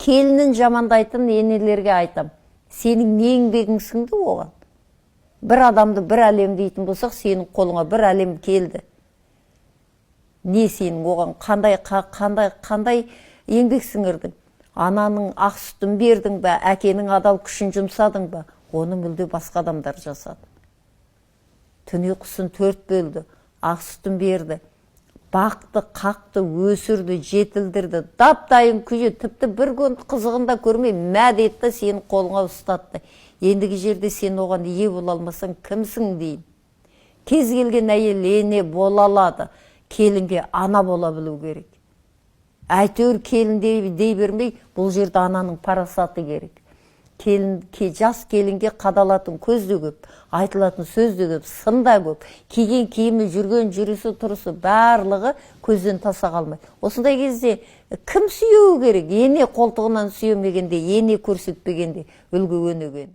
келінін жамандайтын енелерге айтам. Сенің не еңбегің сіңді оған? Bir adamды bir әлем дейтін болсақ, сенің қолыңа bir әлем келді. Не сенің оған қандай еңбек сіңірдің? Ананың ақ сүтін бердің бе, әкенің адал күшін жұмсадың ба? Оны мүлде басқа адамдар жасады. Түне құсын 4 бөлді, ақ сүтін берді. Бақты, қақты, өсірді, жетілдірді, дап-дайын күйе, тіпті бір күн қызығында көрмей, мәдетті сенің қолыңа ұстатты. Ендігі жерде сен оған ие бола алмасаң, кімсің дейін. Кез келген әйел ене бола алады, келінге ана бола білу керек. Әйтеуір келін дей бермей, бұл жерде ананың парасаты керек. Жас келінге қадалатын көз де көп, айтылатын сөз де көп, сын да көп, киген киімі, жүрген жүрісі, тұрысы барлығы көзден таса қалмайды. Осындай кезде кім сүйеу керек? Ене қолтығынан сүйемегенде, ене көрсетпегенде үлгі өнеген.